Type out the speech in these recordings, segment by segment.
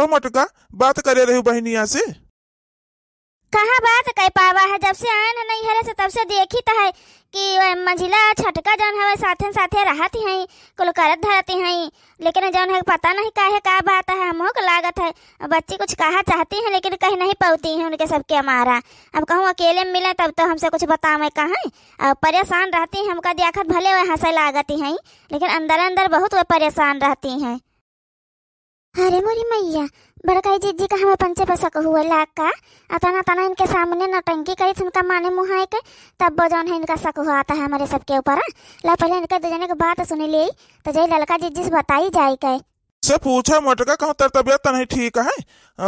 मटका बात करे रही बहनिया से। कहाँ बात कह पावा है, जब से आए न नहीं हरे से तब से देखी तो है कि मंझिला छटका जौन है साथे साथे रहती हैं, कुल करत धरती हैं, लेकिन जौन है पता नहीं का है का बात है। हमको को लागत है बच्ची कुछ कहा चाहती हैं लेकिन कहीं नहीं पाती हैं उनके सबके हमारा। अब कहूँ अकेले में मिले तब तो हमसे कुछ बतावे कहाँ, अब परेशान रहती हैं। हमका देखत भले वह हंसे लागती हैं लेकिन अंदर अंदर बहुत वह परेशान रहती हैं। अरे मोरी मैया, बड़काई जीजी का हमें पंचे पैसा को हुआ लाख का अतना तना इनके सामने नौटंकी करी थी उनका माने मुँह के, तब वो जौन है इनका शक हुआ आता है हमारे सबके ऊपर। ला पहले इनके दो जने की बात सुनी ली तो जय लड़का जीजी से बताई जाए के से पूछा मटका कहूँ तर तबियत तो नहीं ठीक है,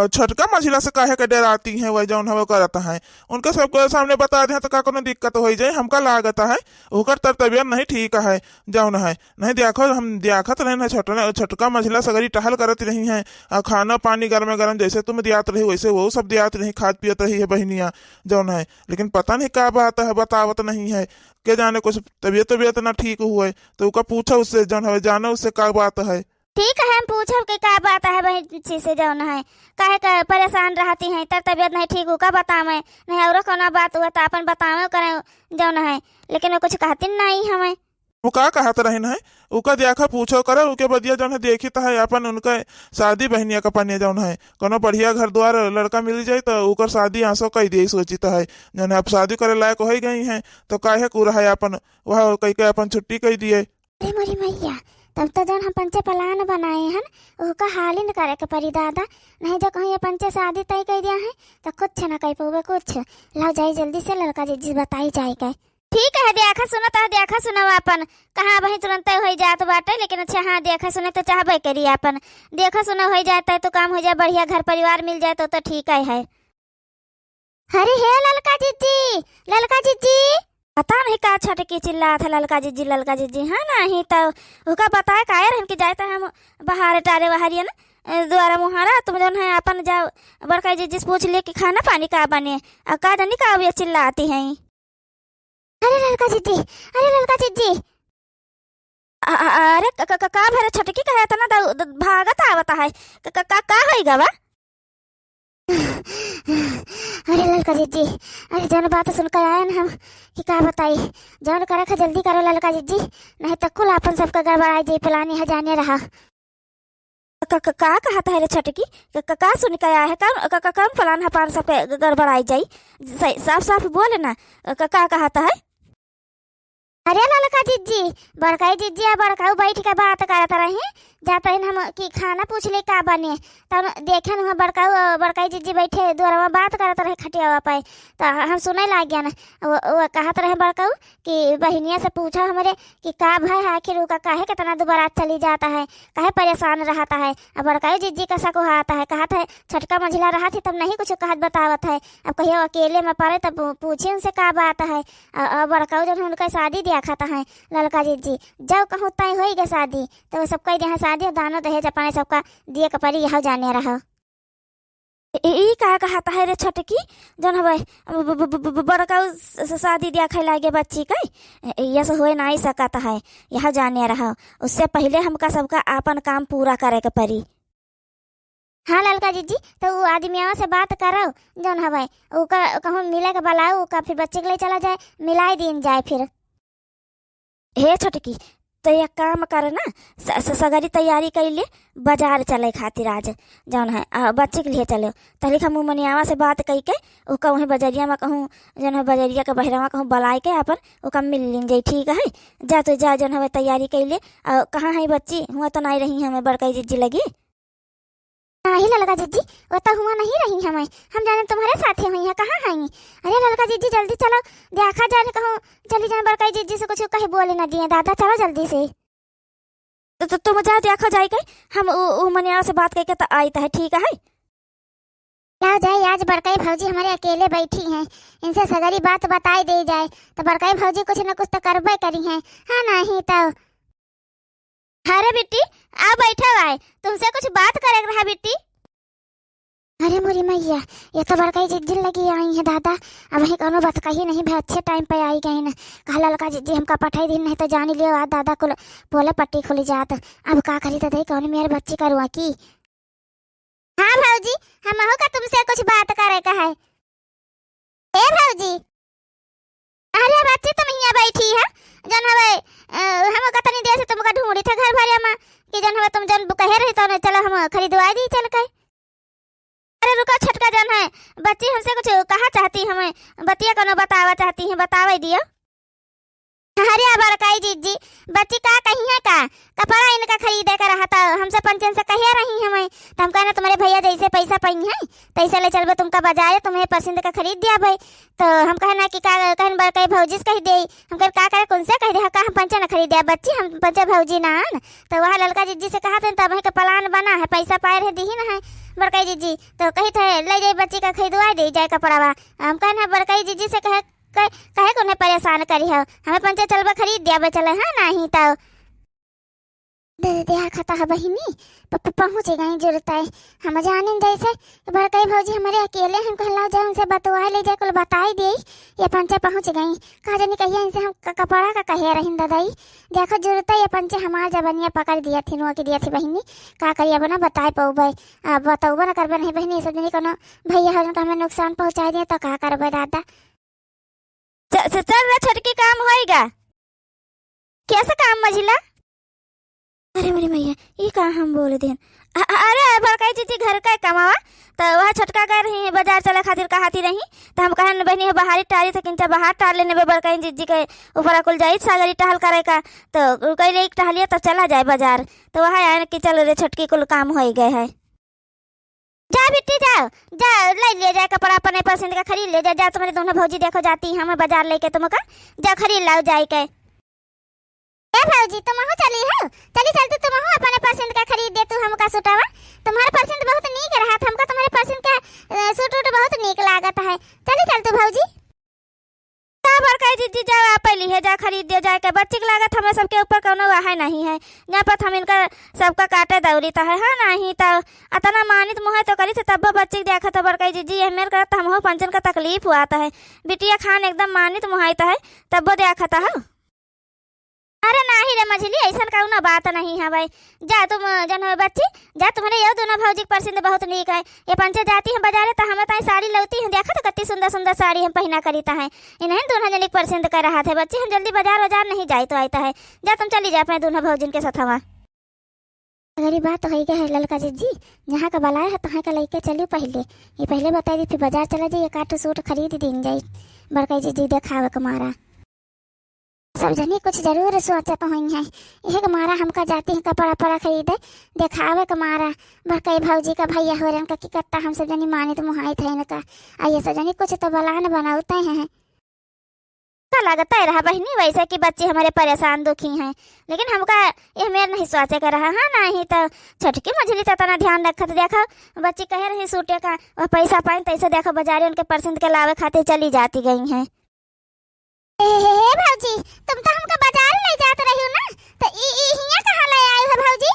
छटका मझिला से काहे के डराती हैं वही जौन है करता है। उनके सबके सामने बता दे तो का कोनो दिक्कत हो जाए, हमका लागत है ओकर तर तबियत नहीं ठीक है जौन है। नहीं देखो हम देखत रहे ना छटका मझिला सगरी टहल करत रही हैं, खाना पानी गर्म गर्म जैसे तुम दियात रही वैसे वो सब दियात रही, खाद पियत रही है बहनिया जौन है। लेकिन पता नहीं क्या बात है बतावत नहीं है, के जाने कुछ तबियत ना ठीक हुआ है तो उसका पूछा उससे जौन है जाने उससे क्या बात है। ठीक है हम पूछब कि क्या बात है बहन से जौन है काहे का परेशान रहती हैं, तर तबियत नहीं ठीक होगा बतावे नहीं और कोनो बात हुआ तो अपन बतावे करें जौन है, लेकिन वो कुछ कहती नहीं हमें। वो का कहत रहन है उका देखा पूछो करे उके बदिया जौन है देखी तो है अपन उनका शादी बहनिया का पनिया जौन है कोनो बढ़िया घर द्वार लड़का मिल जाए तो उकर शादी आंसो कही दे सोची तो है जौन है अब शादी करे लायक हो गई है तो काहे पूरा है अपन वह कह के अपन छुट्टी कही दिए। अरे मोरी मैया, तब तो जौन हम पंचे प्लान बनाए हैं उसका हाल ही न करे के परी दादा, नहीं जो कहीं ये पंचे शादी तय कर दिया है तो कुछ न कह पाओगे कुछ। लाओ जाए जल्दी से लड़का जीजी बताई जाए के। ठीक है देखा सुना तो देखा सुना अपन कहाँ वही तुरंत हो जात बाटे, लेकिन अच्छा हाँ देखा सुने तो चाहबे करिए अपन देखा सुना हो जाता है तो काम हो जाए बढ़िया घर परिवार मिल जाए तो ठीक है। अरे हे लड़का जीजी, लड़का जीजी पता नहीं का छटकी चिल्ला था ललका जीजी है नहीं तो उसका बताया कायर हमके जाता हम बाहर टारे बहारिया ना द्वारा मुहारा तुम जौन है अपन जाओ बड़का जीजी से पूछ ले कि खाना पानी का बने और का जानी का ये चिल्लाती हैं। अरे ललका जीजी, अरे ललका जीजी, अरे का भरे छटकी का है तना भागत आवता है का होई गवा। अरे ललका जीजी, अरे जौन बात सुनकर आए ना हम कि का बताई, जौन करे खा जल्दी करो ललका जीजी नहीं तो कुल अपन सबका गड़बड़ाई जाए प्लानी है जाने रहा। का कहता है रे छटकी, का सुन के आया है कौन प्लान है पान सबके गड़बड़ाई जाई, साफ साफ बोले ना का कहता है। अरे ललका जीजी, बड़काई जीजी या बड़काऊ बैठ के बात करत रहे जाते हम कि खाना पूछ ले का बने तब देखे न बड़काई जीजी बैठे द्वारा बात करत रहे खटिया पे तो हम सुने लग गया ना वो कहत रहे बड़काऊ कि बहनिया से पूछा हमारे कि का भाई आखिर उसका काहे कितना दोबारा चली जाता है काहे परेशान रहता है। अब बड़काई जीजी का शक आता है, कहता है छटका मंझिला रहा थी तब नहीं कुछ कहत बतावत है, अब कहियो अकेले में पड़े तब पूछे उनसे का बात है। बड़काऊ जब उनका शादी दिया खाता है ललका जीजी जब कहूँ तय हो गए शादी तो सब कह दिया शादी दानो दहेज अपने सबका दिए के परी यह जाने रहा। ई का कहता है रे छटकी जौन हवे बड़काऊ शादी दिया खाई लागे बच्ची का यह से हो नहीं सकता है यह जाने रहा, उससे पहले हमका सबका अपन काम पूरा करे के परी। हाँ ललका जीजी, तो वो आदमियों से बात करो जौन हवे उका कहूँ मिले के बुलाओ का फिर बच्चे के लिए चला जाए मिलाई दिन जाए फिर। हे छटकी तो एक काम करे ना सगरी तैयारी कर ले बाजार चले खातिर आज जौन है बच्चे के लिए चलो तहली हम मनियावा से बात कही के उसका वहीं बजरिया में कहूँ जौन है बजरिया के बहरवा कहूँ बुलाए के अपन उसका मिल लीन जाए। ठीक है जा तो जा जौन है तैयारी कर ले। कहाँ है बच्ची हुआ तो नहीं रही हमें बड़काई जीजी लगी नहीं ललका जीजी वो तो हुआ नहीं रही हमें, हम जाने तुम्हारे साथ हुई है कहाँ हैं। अरे ललका जीजी जल्दी चलो देखा जाने कहूँ चली जाए बड़काई जीजी से कुछ कहीं बोले ना दिए दादा चलो जल्दी से। तो तुम जाओ देखा जाएगा हम मनिया से बात करके तो आई है। ठीक है क्या जाए आज बड़काई भौजी हमारे अकेले बैठी हैं इनसे सगरी बात बताई दे जाए तो बड़काई भौजी कुछ न कुछ तो करबे करी हैं हाँ नहीं तो। अरे बिट्टी आ बैठा आए तुमसे कुछ बात करे रहा बिट्टी। अरे मोरी मैया ये तो बड़काई जीजी लगी आई है दादा, अब वही कोनो बात कही नहीं भाई अच्छे टाइम पे आई गई ना कहा ललका जीजी हमका पठाई दिन नहीं तो जान लियो आज दादा को बोले पट्टी खुली जात अब का करी तो दे कौन मेरे बच्ची करुआ की। हाँ भौजी हम का तुमसे कुछ बात करे का है। ए भौजी अरे बच्ची तुम यहाँ बैठी है जन हवे हम कतनी देर से तुमका ढूंढी थे घर भरिया में कि जन हवे तुम जन कहे रही तो चलो हम खरीदवा दी चल के। अरे रुको छटका जन है बच्ची हमसे कुछ कहा चाहती हमें बतिया कनो बतावा चाहती है बतावे दियो। अरे बड़काई जीजी बच्ची का कही है का कपड़ा इनका खरीदे का रहा था हमसे पंचन से कहिए रही हमें तो हम कहना तुम्हारे भैया जैसे पैसा पाई है तैसे ले चलबे तुमका बाजार तुम्हें पसंद का खरीद दिया भाई तो हम कहना कि का कहन बड़काई भौजी से कह दे हम कह का करे कौन से कह दे का हम पंचा न खरीद दिया बच्ची हम पंचा भौजी ना तो वहाँ ललका जीजी से कहा था तब का प्लान बना है पैसा पाए रहे दी ना है बड़काई जीजी तो कही थे ले जाए बच्ची का खरीदवा दे जाए कपड़ा हम कहना बड़काई जीजी से कहे को नहीं परेशान करी हो हमें पंचे चलबा खरीद दिया चले है नहीं तो दे खाता है बहिनी पहुँच गई जरूरत है हम जाने जैसे बड़काई भौजी हमारे अकेले हम कहला जाए उनसे बतवा ले जाए कुल बताई दे ये पंचे पहुँच गई कहा जानी कहिए इनसे हम कपड़ा का कहे रही दादाई देखो जरूरत है ये पंचे हमार जबनिया पकड़ दिया थी नुआ की दिया थी बहिनी का करिए बना बताए पाऊ भाई बताऊबा ना करबे नहीं बहिनी सब जनी कोनो भैया हरन का हमें नुकसान पहुँचा दिया तो का करबे दादा चल रहा छटकी काम होएगा कैसा काम मझिला। अरे मेरी मैया ये कहाँ हम बोल दें अरे बड़काई जीजी घर का कमावा तो वह छटका कर रही है बाजार चले खातिर कहाती रही तो हम कहन बहनी बाहरी टारी थे किंचा बाहर टार लेने बड़काई जीजी के ऊपर कुल जाई सागरी टहल करे का तो कई ले टहलिया तो चला जाए बाजार तो वहाँ आए कि चलो रे छटकी कुल काम हो गए है। जा बिट्टी जाओ जा ले ले जाए कपड़ा अपने पसंद का खरीद ले जा तुम्हारे दोनों भौजी देखो जाती हमें बाजार लेके तुमका जा खरीद लाओ जाए के। ए भौजी तुम हो चली हो चली चलती तुम हो अपने पसंद का खरीद दे तू हमका सूटवा तुम्हारा पसंद बहुत नीक रहा था हमका तुम्हारे पसंद का सूट बहुत नीक लागत है चली चल तू भौजी। बड़काई जीजी जा पहली है जा खरीद दिया जाए के बच्ची की लागत हमें सबके ऊपर कोनो है नहीं है यहाँ पर हम इनका सबका काटे दौरी तो है नहीं तो अतना मानित मुँह तो करी थे तब बच्ची देखा तो बड़काई जीजी ये मेरे करता हम हो पंचन का तकलीफ हुआ था है बिटिया खान एकदम मानित मुहायता है तब देखा था। अरे नहीं रे मछली ऐसा कौन बात नहीं है भाई जा तुम जन हो बच्ची जा तुम्हारे ये दोनों भौजी पसंद बहुत नीक है ये पंचे जाती है बाजारे तो हमें ताई साड़ी लौती है देखा तो कितनी सुंदर सुंदर साड़ी हम पहना करीता है इन्हें दोनों जनी पसंद कर रहा था बच्ची हम जल्दी बाजार नहीं जाए तो आता है जा तुम चली जा अपने दोनों भौजिन के साथ हवा। अगर ये बात हो गया है ललका जीजी यहाँ का बलाया है तो का लेके चलियो पहले बताई दी फिर बाजार चला जाइए काटो सूट खरीद दिन जाये बड़काई जीजी देखावे कमारा सब जनी कुछ जरूर सोचत हुई है यह मारा हमका जाती है कपड़ा पड़ा खरीदे देखावे कमारा बड़काई भौजी का भैया हो रहा की कत्ता हम सब जनी माने तो मुहाई थे इनका आइए सब जनी कुछ तो बलान बनाते हैं लगता है रहा बहनी वैसे कि बच्चे हमारे परेशान दुखी हैं लेकिन हमका ये मेरे नहीं सोचे कर रहा है नहीं तो छटकी मछली तो तना ध्यान रखत देखो बच्ची कह रही सूटे का वह पैसा पाए तैसे देखो बाजारे उनके पसंद के लावे खाते चली जाती गई हैं। भौजी तुम तो हमका बाजार ले जाते रही हो ना तो यहाँ कहाँ ले आए हो भौजी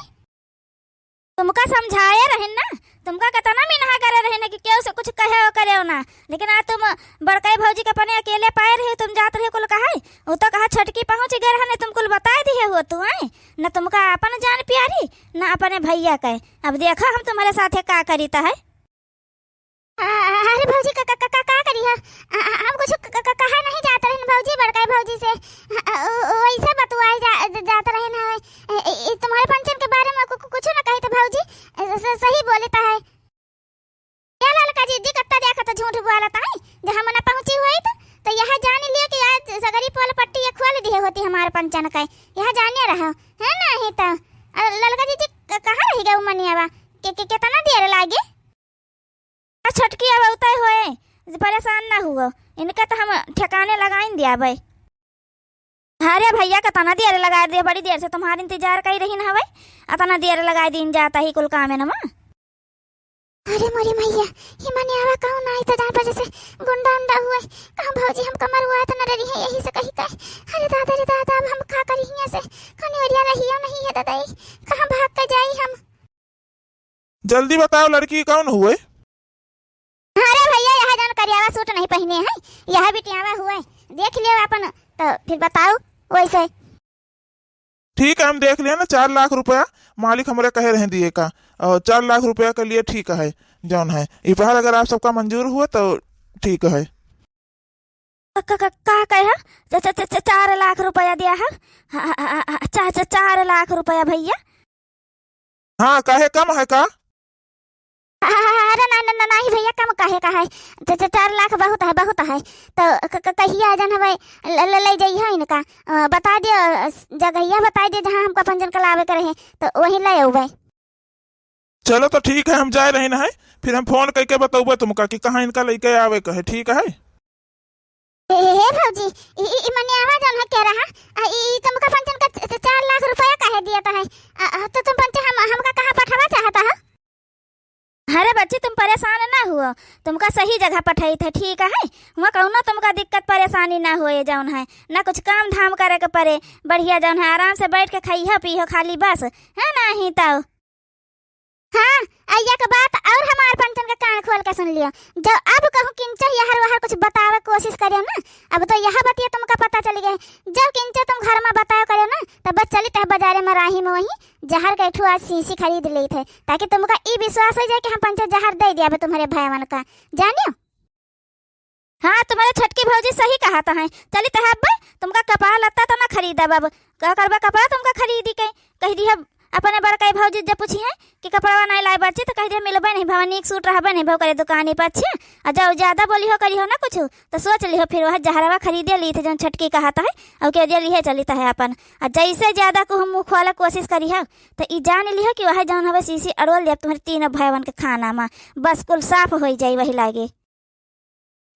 तुमका समझाए रहे ना तुमका कतना मिनहा करे रहे ना कि क्यों से कुछ कहे हो करे हो ना लेकिन आज तुम बड़काई भौजी के अपने अकेले पाए रहे तुम जाते रहे कुल कहा वो तो कहा छटकी पहुंच गए रहे तुम कुल बता दिए हो तू है न तुमका अपन जान प्यारी न अपने भैया के अब देखो हम तुम्हारे साथ का करीता है। अरे भौजी का करी है हम कुछ कहा नहीं जाते रहे भौजी बड़काई भौजी से वैसे बतवाए जाते रहे ना तुम्हारे पंचन के बारे में कुछ ना कही तो भौजी सही बोलता है क्या ललका जीजी कत्ता देखा तो झूठ बोलता है जहाँ मना पहुंची हुई तो यहाँ जान लिया कि आज सगरी पोल पट्टी ये खोल दी होती हमारे पंचन का यहाँ जाने रहा है ना ही तो ललका जीजी कहाँ रही गए मनियावा कितना देर लागे छटकी अब उतय होए परेशान ना हुआ इनका तो हम ठिकाने लगाइन दिया भाई अरे भैया का तना देर लगा दिया बड़ी देर से तुम्हारे इंतजार कर रही ना भाई अतना देर लगा दिन जाता ही कुल काम है ना। अरे मोरी मैया ये मने आवा कौन आई तो जान पर जैसे गुंडा उंडा हुए कहां भौजी हम कमर हुआ तो न रही है यही से कही कहे अरे दादा अब हम खा कर यहां से कनी ओरिया रही हो नहीं है दादा कहां भाग के जाई हम जल्दी बताओ लड़की कौन हुए। अरे भैया यहाँ जान करियावा सूट नहीं पहने हैं यह बिटियावा हुए देख लियो अपन तो फिर बताओ वैसे ठीक है हम देख लिया ना 4 लाख रुपया मालिक हमारे कहे रहे दिए का और 4 लाख रुपया के लिए ठीक है जौन है इपहार अगर आप सबका मंजूर हुआ तो ठीक है। का कहे 4 लाख रुपया दिया है? 4 लाख रुपया भैया? हाँ काहे कम है का? अरे ना ना ना नहीं भैया, कम काहे का है? 4 लाख बहुत है, बहुत है। तो कहिया जन हवे ले जाइए इनका, बता दियो जगहिया, बता दियो जहाँ हमका पंजन करावे करे है तो वहीं ले अबे। चलो तो ठीक है हम जा रहे ना है, फिर हम फोन करके बताऊबे तुमका कि कहाँ इनका लेके आवे का है, ठीक है? हे भौजी, ई मने आवाज जन है कह रहा ई तुमका पंजन का 4 लाख रुपया काहे दिया था है? तो तुम पंचे हमका कहाँ पठावा चाहता है? अरे बच्ची तुम परेशान ना हुआ, तुमका सही जगह पठाई थे, ठीक है? वहाँ कहूँ तुमका दिक्कत परेशानी ना हो जौन है, ना कुछ काम धाम करे के पड़े, बढ़िया जौन है आराम से बैठ के खाइह पीह खाली बस, है ना? ही तो हाँ अय्या का बात और हमार पंचन का कान खोल के सुन लियो। जब अब कहूँ किंचो यहर वहर कुछ बतावे कोशिश करियो ना, अब तो यह बतिया तुमका पता चली गए। जब किंचो तुम घर में बताओ करियो ना तब बस चली तह बाजारे में राही में वही जहर के ठुआ शीशी खरीद ली थे, ताकि तुमका ई विश्वास हो जाए कि हम पंचो जहर दे दिया तुम्हारे भाईवन का, जानियो? हाँ तुम्हारे छटकी भौजी सही कहा था है। चली तह अब तुमका कपड़ा लत्ता तो ना खरीदा बाब, का करबा कपड़ा तुमका खरीदी के कह दी अपने बड़काई भौजी जब पूछी है कि कपड़ा नहीं लाए बच्चे तो कह दिया मिलबे नहीं भवानी एक सूट रहबे नहीं भाव करे दुकानी पर अच्छे, और जब ज्यादा बोली हो करी हो ना कुछ तो सोच ली हो फिर वह जहरवा खरीदे ली थे जो छटकी कहता है और के जे लिए चली है अपन, और जैसे ज्यादा को हम मुँह खोला कोशिश करी है तो ई जान ली कि वह जौन हवे शीशी अड़ोल दिया तुम्हारे तीनों भाईवन के खाना में, बस कुल साफ हो जाये वही लागे।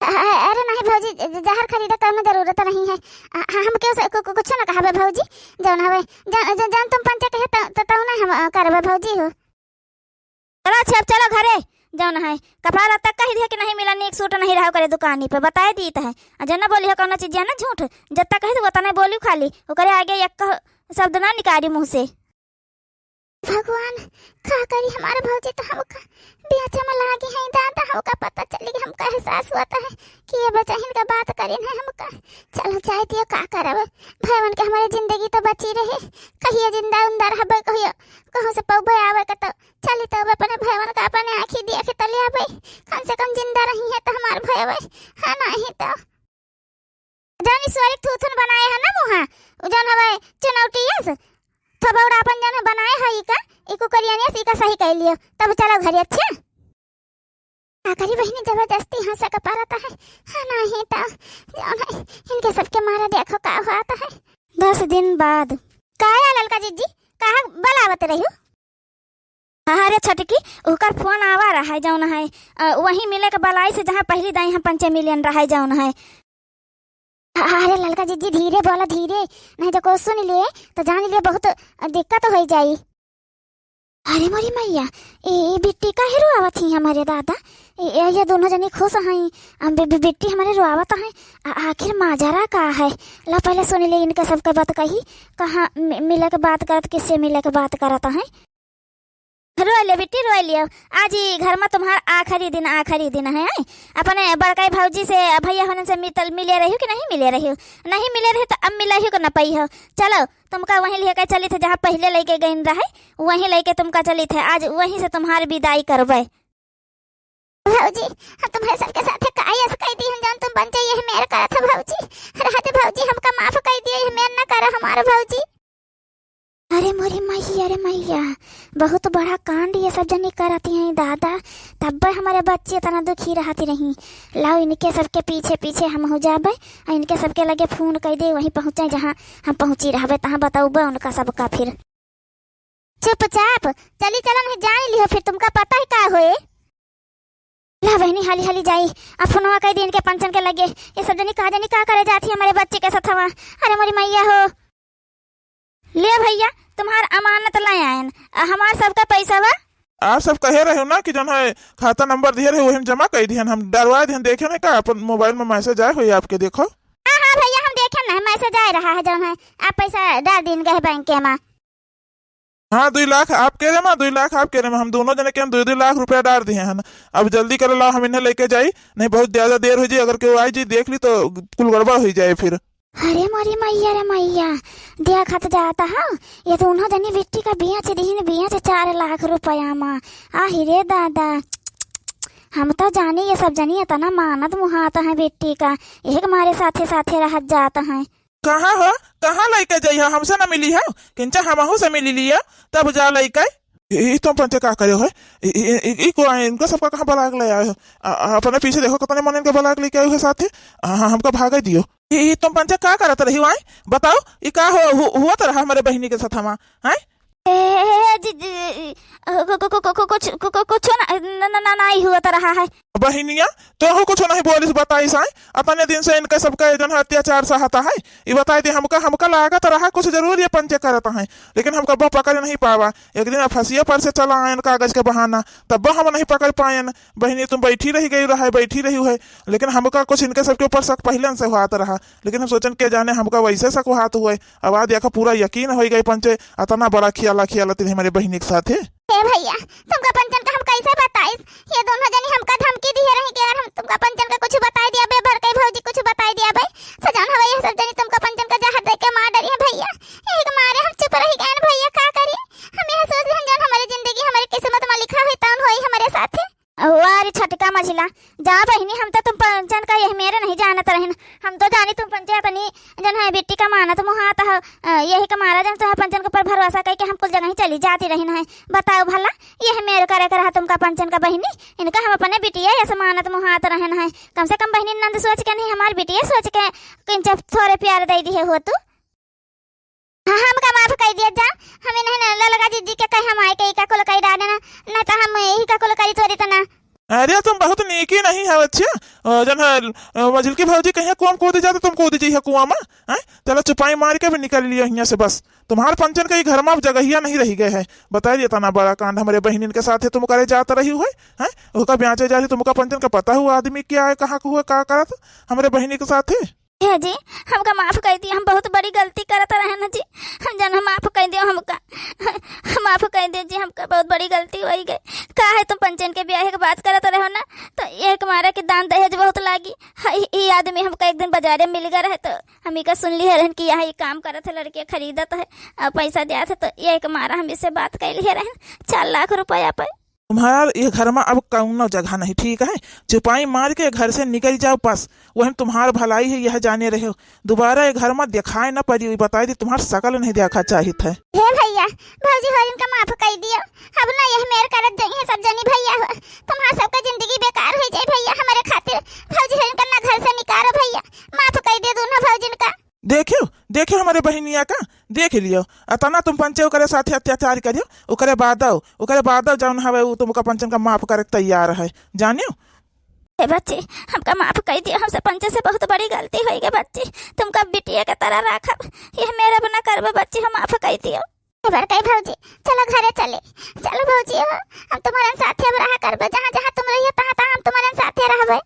अरे नहीं भौजी, जहर खरीदा करने जरूरत नहीं है, हम क्यों कुछ ना कहा भौजी, जौन हवे जौन तुम पंचे कहे तो ना हम करबे भौजी हो। चलो अच्छा चलो घरे, जौन है कपड़ा लत्ता कह दिया कि नहीं मिला, एक सूट नहीं रहा करे दुकानी पे बताए दी है, जना बोली हो कौन चीज ना झूठ जत्ता कहे तो वो नहीं बोली खाली ओकरे आगे एक शब्द ना निकाली मुँह से। भगवान का करी हमारे भौजी तो हमका ब्याचा में लागी है दादा, हमका पता चली कि हमका एहसास हुआ है कि ये बच्चा इनका बात करी है हमका। चलो चाहे दियो का करब, भैवन के हमारी जिंदगी तो बची रहे, कहियो जिंदा उंदा रहबे, कहियो कहूँ से पौबे आवे का तो चली तो अपने भैवन का अपने आँखी देख तो ले आवे, कम से कम जिंदा रही है तो हमारे भैया है नहीं तो जौन ईश्वरी थूथुन बनाए है ना मुहा जौन हवे चुनौती थबौड़ा अपन जन बनाए है का एको करियाने से का सही कह लियो, तब चलो घर। अच्छा आखरी बहनी जबरदस्ती हंसा का पारता है नहीं तो जौन है इनके सबके मारा देखो का होता है। 10 दिन बाद काया ललका जीजी कहा बलावत रही हो? अरे छटकी ओकर फोन आवा रहा है जौन है वही मिले के बलाई से जहाँ पहली दाई हम 5 मिलियन रहा है जौन है। अरे ललका जीजी धीरे बोला, धीरे नहीं तो को सुन लिए तो जान लिए बहुत दिक्कत हो जाई। अरे मोरी मैया ए बिट्टी का ही रुआवत ही हमारे दादा, ये दोनों जनी खुश हैं, बिट्टी हमारे रुआवत है, आखिर माजरा का है? ला पहले सुन लिए इनके सबके बात कही, कहाँ मिले के बात करत, किससे मिले के बात करता है? रो ले बेटी रो लियो, आज ही घर में तुम्हारा आखिरी दिन है। अपने बड़काई भौजी से भैया होने से मिले रही हो कि नहीं मिले रही हो? नहीं मिले रही तो अब मिले ही को न पाई हो। चलो तुमका वहीं लेके चली थे जहाँ पहले लेके गई रहे, वहीं लेके तुमका चली थे, आज वहीं से तुम्हारी विदाई करबे। भौजी हम तुम्हारे सबके साथ कायस कह दी हम जान तुम बन जाइए मेरे करा था भौजी, रहते भौजी हमका माफ कर दिए, मेर ना करा हमारा भौजी। अरे मोरी मैया, अरे मैया बहुत बड़ा कांड ये सब जनी करती हैं दादा, तब हमारे बच्चे इतना दुखी रहती नहीं। लाओ इनके सबके पीछे पीछे हम हो जाबे, इनके सबके लगे फोन कर दे, वहीं पहुँचे जहाँ हम पहुँची रहबे तहाँ बताऊबे उनका सबका। फिर चुपचाप चली चलो नहीं जान लियो, फिर तुमका पता ही का होए। ला बहनी हाली हाली जाई अब फोनवा कह दी इनके पंचन के लगे, ये सब जनी का करे जाती हमारे बच्चे के साथ। अरे मोरी मैया हो, ले भैया तुम्हार अमानत लाए आयन, हमार सबका पैसा बा। आप सब कहे रहे हो ना कि जन है खाता नंबर दिए रहे वही हम जमा कर दिए, हम डरवा दिए, देखे ना का अपन मोबाइल में मैसेज आए हुई आपके, देखो। हाँ भैया हम देखे ना मैसेज आ रहा है जन है आप पैसा डाल दिन गए बैंक के में। हाँ 2 लाख आप कह रहे 2 लाख आप कह रहे, हम दोनों जने के हम 2 लाख रुपया डाल दिए हैं। अब जल्दी कर लो, हम इन्हें लेके जाई, नहीं बहुत ज्यादा देर हो जाए, अगर कोई आई जी देख ली तो कुल गड़बड़ हो जाए फिर। अरे मोरी मैया रे मैया, देखत जाता हाँ ये तो उन्हों जनी बिट्टी का बेच दीन बेच 4 लाख रुपया मा। आही रे दादा, हम तो जानी ये सब जनी इतना मानत मुहाता है बिट्टी का, एक हमारे साथे साथे रह जाता है। कहाँ हो, कहाँ लइके जइहा, हमसे न मिली है किंचा हमहू से मिली लिया तब जा लइके। तुम पंचे का करे हो, इनको सबका कहाँ बलाग ले आए हो, अपने पीछे देखो कितने मन इनके बलाग लेके आए हो साथे, हमका भागे दियो। तुम पंचे का करत रही हो, बताओ ये का हुआ तो रहा हमारे बहनी के साथ हमा है। कुछ नहीं हुआ तो रहा है बहनिया, तो कुछ नहीं बोलिस बताई साई, अपने दिन से इनके सबका जन अत्याचार सहता है। ये बताई दे हमका, हमका लागत रहा कुछ जरूर ये पंचे करता है, लेकिन हमका वो पकड़ नहीं पावा। एक दिन फंसिया पर से चला आयन कागज के बहाना, तब हम नहीं पकड़ पायन। बहनी तुम बैठी रही गई रहा, बैठी रही है, लेकिन हमका कुछ इनके सबके ऊपर शक पहले से हुआ रहा, लेकिन हम सोचन के जाने हमका वैसे शक हुआ हुए। अब आज देखा पूरा यकीन हो गई पंचे इतना बड़ा खियाला हमारे बहनी के साथ है। भैया तुमका पंचन का हम कैसे बताई, ये दोनों जनी हमका धमकी दी रही कि अगर हम तुमका पंचन का कुछ बताई दिया बे भर के भौजी कुछ बताई दिया बे सजान हवे, ये सब जनी तुमका पंचन का जहर दे के मार डरी है भैया। एक मारे हम चुप रही गए भैया, का करी हम यह सोच रहे हैं हमारी जिंदगी हमारी किस्मत में लिखा हुई तौन होई हमारे साथ। वारी छटका मझिला जा बहनी, हम तो तुम पंचन का यही मेरे नहीं जानत रहन, हम तो जानी तुम पंचे अपनी जन है बिट्टी का मानत मुहात है, यही का मारा जन तो पंचन के ऊपर भरोसा करके हम कुल जगह ही चली जाती रहन है। बताओ भला यह मेरे करे कर रहा तुमका पंचन का बहनी, इनका हम अपने बिटिया ऐसे मानत मुहात रहन है। कम से कम बहनी नंद सोच के नहीं हमारी बिटिया सोच के किंच थोड़े प्यार दे दी है हो तू। हाँ हमका माफ कर दिया जा, हमें नहीं लगा जी के कहीं हम आए कहीं का कोल कहीं डालना नहीं तो हम यही का कोल कहीं थोड़ी तना। अरे तुम बहुत नेकी नहीं है बच्चा, जन मझिल की भौजी कहीं कुआं कूद जाते तुम कूद जी है कुआं में है, चलो चुपाई मार के भी निकल लिया यहाँ से। बस तुम्हारे पंचन के घर में अब जगहिया नहीं रही गए है। बताइए इतना बड़ा कांड हमारे बहन के साथ है, तुम करे जाता रही हुए है, उसका ब्याचे जा रही, तुमका पंचन का पता हुआ आदमी क्या है, कहाँ हुआ का करत हमारे बहनी के साथ है। है जी हमका माफ कर दिया, हम बहुत बड़ी गलती करता रहे ना जी, हम जन हम माफ कर दियो, हमका माफ कर दे जी, हमका बहुत बड़ी गलती हो गई। का है तुम पंचन के ब्याह के बात करत रहो ना, तो एक मारा के दान दहेज बहुत लागी। ये आदमी हमका एक दिन बाजारे मिल गया रहे, तो हम का सुन लिया रहन कि यहाँ ये काम करत है, लड़के खरीदत है और पैसा दिया था, तो ये एक मारा हम इससे बात कर लिया रहन 4 लाख रुपया पर। तुम्हारा ये घर में अब कौनो जगह नहीं, ठीक है, चुपाई मार के घर से निकल जाओ बस, वही तुम्हार भलाई है यह जाने रहे हो, दोबारा ये घर में दिखाई न पड़ी। बताई दी तुम्हारा शकल नहीं देखा चाहिए था। हे भैया भौजी हो इनका माफ कर दियो, अब ना यह मेरे करत जाई है सब जनी भैया, तुम्हारा सबका जिंदगी बेकार हो जाए भैया हमारे खातिर। भौजी हो इनका ना घर से निकालो भैया, माफ कर दे दोनों भौजिन का। देखियो देखियो हमारे बहनिया का देख लियो, अतना तुम पंचे ओकरे साथे अत्याचार करियो, ओकरे बाद जौन हवे वो तुमका पंचन का माफ करे तैयार है, जानियो। बच्चे हमका माफ कर दिया, हमसे पंचे से बहुत बड़ी गलती हो गई बच्चे, तुमका बिटिया के तरह रखा, यह मेरा बना करबे बच्चे, हम माफ कर दियो। भौजी चलो घरे चले, चलो भौजी हम तुम्हारे साथे अब रहा करबे, जहाँ जहाँ तुम रहिए तहाँ तहाँ हम तुम्हारे साथे रहबे।